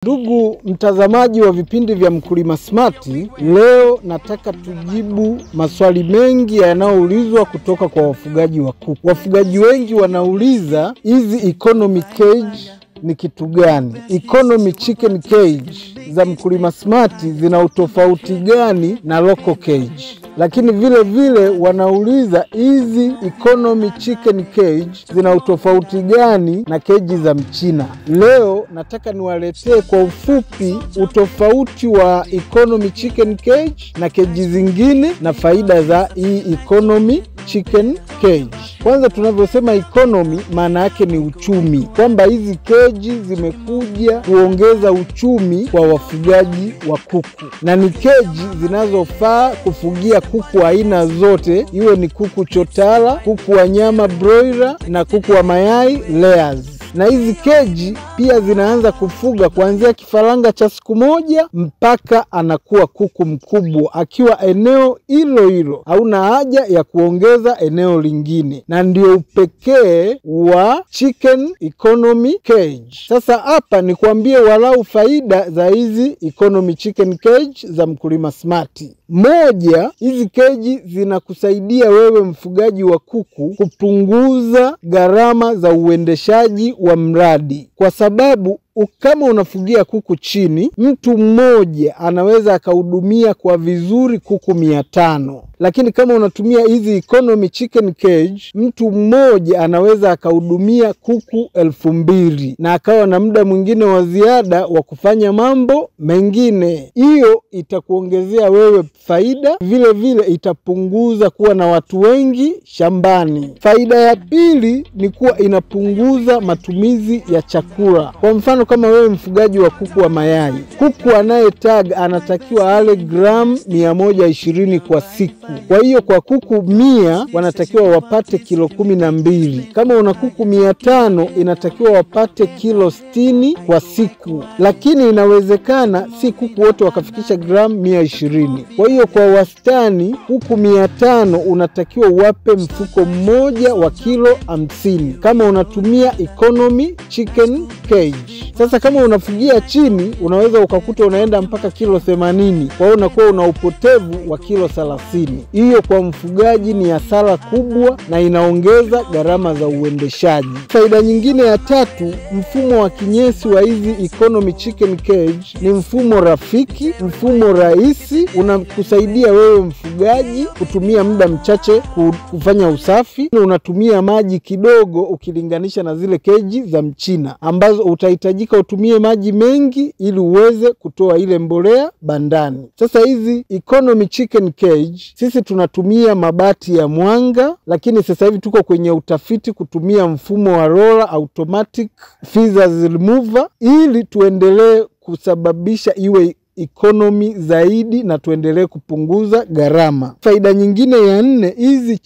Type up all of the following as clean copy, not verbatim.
Ndugu mtazamaji wa vipindi vya Mkulima Smart, leo nataka tujibu maswali mengi yanayoulizwa kutoka kwa wafugaji wa kuku. Wafugaji wengi wanauliza hizi economy cage ni kitu gani? Economy chicken cage za Mkulima Smart zina utofauti gani na local cage? Lakini vile vile wanauliza hizi economy chicken cage zina utofauti gani na keji za Mchina. Leo nataka niwaletee kwa ufupi utofauti wa economy chicken cage na keji zingine na faida za hii economy chicken cage. Kwanza tunavyosema economy maana yake ni uchumi, kwamba hizi keji zimekuja kuongeza uchumi kwa wafugaji wa kuku, na ni keji zinazofaa kufugia kuku aina zote, iwe ni kuku chotara, kuku wa nyama broiler na kuku wa mayai layers. Na hizi keji pia zinaanza kufuga kuanzia kifaranga cha siku moja mpaka anakuwa kuku mkubwa akiwa eneo hilo hilo, hauna haja ya kuongeza eneo lingine, na ndio upekee wa chicken economy cage. Sasa hapa ni kuambie walau faida za hizi economy chicken cage za Mkulima Smart. Moja, hizi keji zinakusaidia wewe mfugaji wa kuku kupunguza gharama za uendeshaji wa mradi, kwa sababu kama unafugia kuku chini, mtu mmoja anaweza akahudumia kwa vizuri kuku 500. Lakini kama unatumia hizi economy chicken cage, mtu mmoja anaweza akahudumia kuku 2000 na akawa na muda mwingine wa ziada wa kufanya mambo mengine. Hiyo itakuongezea wewe faida, vile vile itapunguza kuwa na watu wengi shambani. Faida ya pili ni kuwa inapunguza matumizi ya chakula. Kwa mfano, kama wewe mfugaji wa kuku wa mayai, kuku anayetaga anatakiwa ale gramu 120 kwa siku. Kwa hiyo kwa kuku 100 wanatakiwa wapate kilo 12. Kama una kuku 500 inatakiwa wapate kilo 60 kwa siku. Lakini inawezekana si kuku wote wakafikisha gramu 120. Kwa hiyo kwa wastani kuku 500 unatakiwa uwape mfuko mmoja wa kilo 50 kama unatumia economy chicken cage. Sasa kama unafugia chini, unaweza ukakuta unaenda mpaka kilo 80. Kwa hiyo unakuwa una upotevu wa kilo 30. Hiyo kwa mfugaji ni hasara kubwa na inaongeza gharama za uendeshaji. Faida nyingine ya tatu, mfumo wa kinyesi wa hizi economy chicken cage ni mfumo rafiki, mfumo rahisi, unakusaidia wewe mfugaji kutumia muda mchache kufanya usafi. Unatumia maji kidogo ukilinganisha na zile keji za Mchina ambazo utahitajika utumie maji mengi ili uweze kutoa ile mbolea bandani. Sasa hizi economy chicken cage sisi tunatumia mabati ya mwanga, lakini sasa hivi tuko kwenye utafiti kutumia mfumo wa roller automatic feathers remover ili tuendelee kusababisha iwe economy zaidi na tuendelee kupunguza gharama. Faida nyingine ya 4, hizi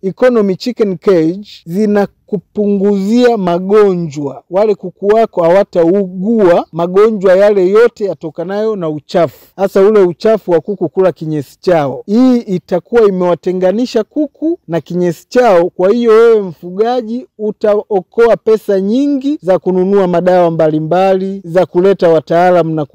economy chicken cage zina kupunguzia magonjwa. Wale kuku wako hawataugua magonjwa yale yote yatokanayo na uchafu, hasa ule uchafu wa kuku kula kinyesi chao. Hii itakuwa imewatenganisha kuku na kinyesi chao. Kwa hiyo wewe mfugaji utaokoa pesa nyingi za kununua madawa mbalimbali, za kuleta wataalamu na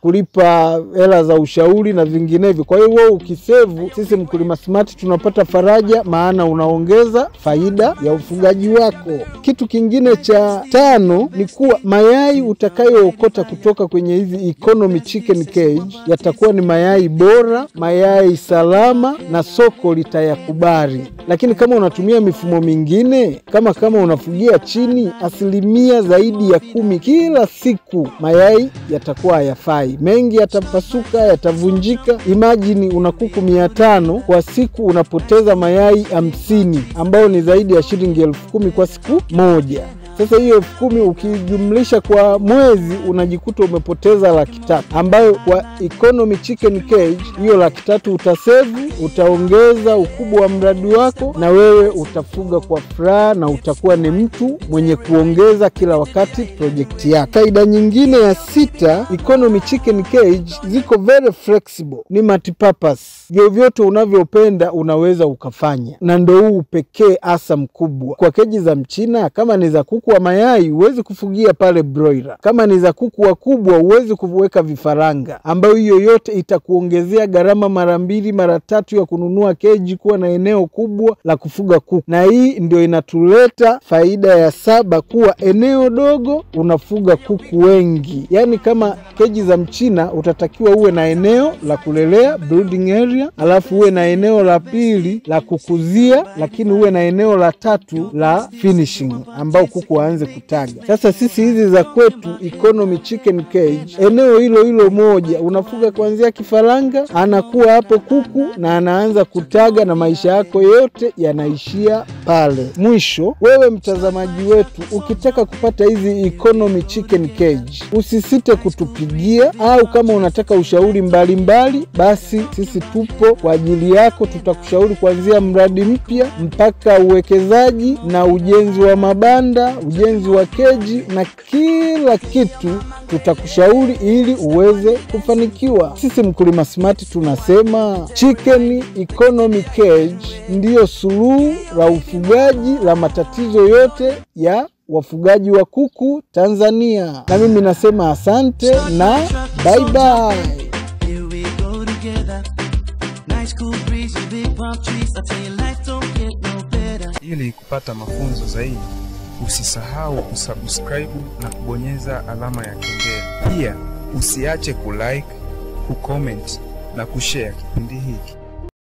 kulipa hela za ushauri na vinginevyo. Kwa hiyo wewe ukisevu, sisi Mkulima Smart tunapata faraja, maana unaongeza faida ya ufugaji wako. Kitu kingine cha 5 ni kuwa mayai utakayookota kutoka kwenye hizi economy chicken cage yatakuwa ni mayai bora, mayai salama na soko litayakubali. Lakini kama unatumia mifumo mingine, kama unafugia chini, asilimia zaidi ya 10 kila siku mayai yatakuwa hayafai. Mengi yatapasuka, yatavunjika. Imagine una kuku 500 kwa siku, unapoteza mayai 50 ambao ni zaidi ya shilingi 10,000 kwa siku moja. Sasa hiyo 10,000 ukijumlisha kwa mwezi unajikuta umepoteza 300,000, ambayo kwa economy chicken cage hiyo 300,000 utasevu, utaongeza ukubwa wa mradi wako na wewe utafuga kwa furaha na utakuwa ni mtu mwenye kuongeza kila wakati project yako. Faida nyingine ya 6, economy chicken cage ziko very flexible, ni multipurpose. Vyovyote unavyopenda unaweza ukafanya, na ndio huu pekee hasa mkubwa. Kwa keji za Mchina, kama ni za kuku kuku wa mayai huwezi kufugia pale broiler. Kama ni za kuku wakubwa huwezi kuweka vifaranga, ambayo hiyo yote itakuongezea gharama mara 2 mara 3 ya kununua keji, kuwa na eneo kubwa la kufuga kuku. Na hii ndio inatuleta faida ya 7, kuwa eneo dogo unafuga kuku wengi. Yani kama keji za mchina utatakiwa uwe na eneo la kulelea, brooding area, alafu uwe na eneo la pili la kukuzia, lakini uwe na eneo la 3 la finishing ambao kuku waanze kutaga. Sasa sisi hizi za kwetu economy chicken cage, eneo hilo moja unafuga kuanzia kifaranga, anakuwa hapo kuku na anaanza kutaga na maisha yako yote yanaishia pale. Mwisho, wewe mtazamaji wetu, ukitaka kupata hizi economy chicken cage, usisite kutupigia, au kama unataka ushauri mbalimbali, basi sisi tupo kwa ajili yako. Tutakushauri kuanzia mradi mpya mpaka uwekezaji na ujenzi wa mabanda, ujenzi wa keji na kila kitu tutakushauri ili uweze kufanikiwa. Sisi Mkulima Smart tunasema chicken economy cage ndiyo suluhu la ufugaji la matatizo yote ya wafugaji wa kuku Tanzania. Na mimi nasema asante na bye bye. Ili kupata mafunzo zaidi, usisahau kusubscribe na kubonyeza alama ya kengele. Pia usiache kulike, kucomment na kushare kipindi hiki.